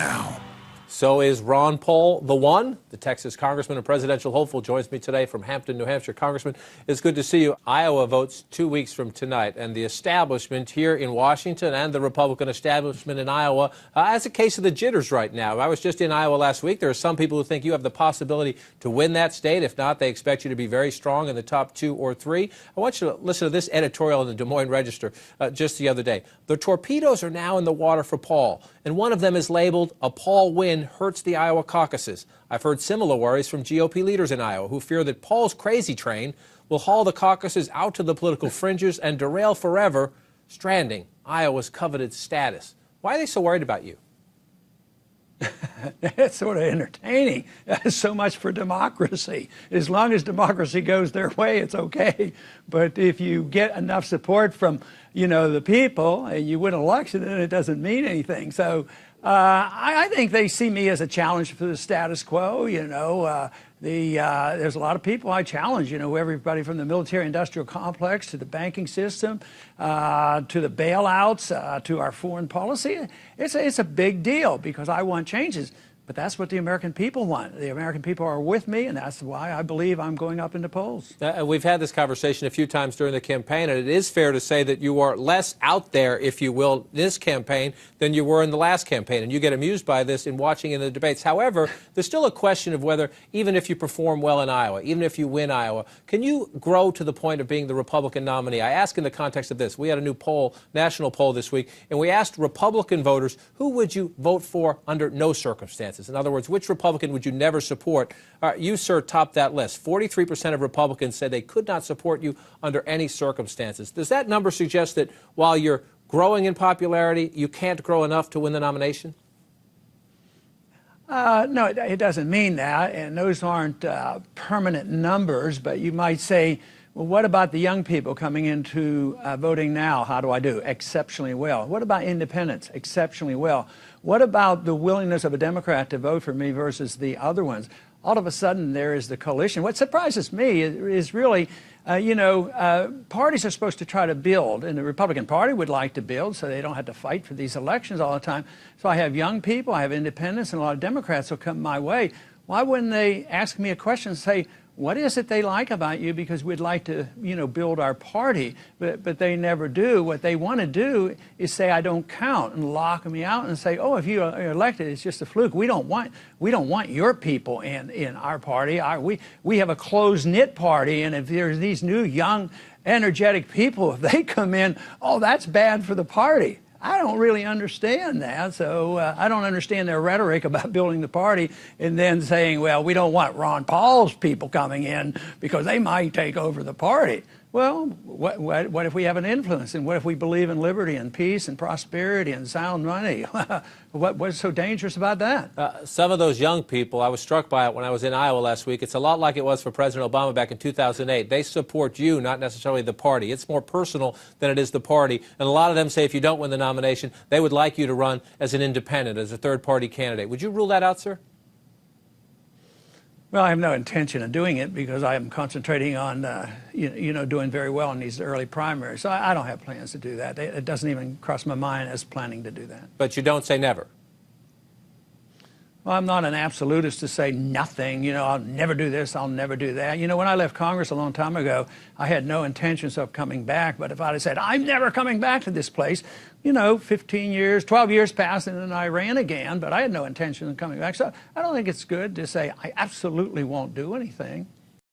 now. So is Ron Paul the one? The Texas congressman and presidential hopeful joins me today from Hampton, New Hampshire. Congressman, it's good to see you. Iowa votes 2 weeks from tonight, and the establishment here in Washington and the Republican establishment in Iowa has a case of the jitters right now. I was just in Iowa last week. There are some people who think you have the possibility to win that state. If not, they expect you to be very strong in the top 2 or 3. I want you to listen to this editorial in the Des Moines Register just the other day. The torpedoes are now in the water for Paul, and one of them is labeled "A Paul Win Hurts the Iowa Caucuses." I've heard similar worries from GOP leaders in Iowa who fear that Paul's crazy train will haul the caucuses out to the political fringes and derail forever, stranding Iowa's coveted status. Why are they so worried about you? That's sort of entertaining. So much for democracy. As long as democracy goes their way, it's okay. But if you get enough support from, the people, and you win an election, then it doesn't mean anything. So I think they see me as a challenge for the status quo. There's a lot of people I challenge, everybody from the military-industrial complex to the banking system, to the bailouts, to our foreign policy. It's a big deal because I want changes. But that's what the American people want. The American people are with me, and that's why I believe I'm going up in the polls. We've had this conversation a few times during the campaign, and it is fair to say that you are less out there, if you will, this campaign than you were in the last campaign. And you get amused by this in watching in the debates. However, there's still a question of whether, even if you perform well in Iowa, even if you win Iowa, can you grow to the point of being the Republican nominee? I ask in the context of this. We had a new poll, national poll this week, and we asked Republican voters, who would you vote for under no circumstances? In other words, which Republican would you never support? You, sir, topped that list. 43% of Republicans said they could not support you under any circumstances. Does that number suggest that while you're growing in popularity, you can't grow enough to win the nomination? No, it doesn't mean that, and those aren't permanent numbers, but you might say, well, what about the young people coming into voting now? How do I do? Exceptionally well. What about independents? Exceptionally well. What about the willingness of a Democrat to vote for me versus the other ones? All of a sudden, there is the coalition. What surprises me is really, parties are supposed to try to build, and the Republican Party would like to build so they don't have to fight for these elections all the time. So I have young people, I have independents, and a lot of Democrats will come my way. Why wouldn't they ask me a question and say, what is it they like about you? Because we'd like to, build our party, but they never do. What they want to do is say I don't count and lock me out and say, oh, if you are elected, it's just a fluke. We don't want your people in our party. We have a close-knit party, and if there's these new, young, energetic people, if they come in, oh, that's bad for the party. I don't really understand that, so I don't understand their rhetoric about building the party and then saying, well, we don't want Ron Paul's people coming in because they might take over the party. Well, what if we have an influence, and what if we believe in liberty and peace and prosperity and sound money? What's so dangerous about that? Some of those young people, I was struck by it when I was in Iowa last week. It's a lot like it was for President Obama back in 2008. They support you, not necessarily the party. It's more personal than it is the party. And a lot of them say if you don't win the nomination, they would like you to run as an independent, as a third-party candidate. Would you rule that out, sir? Well, I have no intention of doing it because I am concentrating on, doing very well in these early primaries. So I don't have plans to do that. It doesn't even cross my mind as planning to do that. But you don't say never? Well, I'm not an absolutist to say nothing. I'll never do this, I'll never do that. When I left Congress a long time ago, I had no intentions of coming back. But if I had said, I'm never coming back to this place, 15 years, 12 years passed, and then I ran again. But I had no intention of coming back. So I don't think it's good to say I absolutely won't do anything.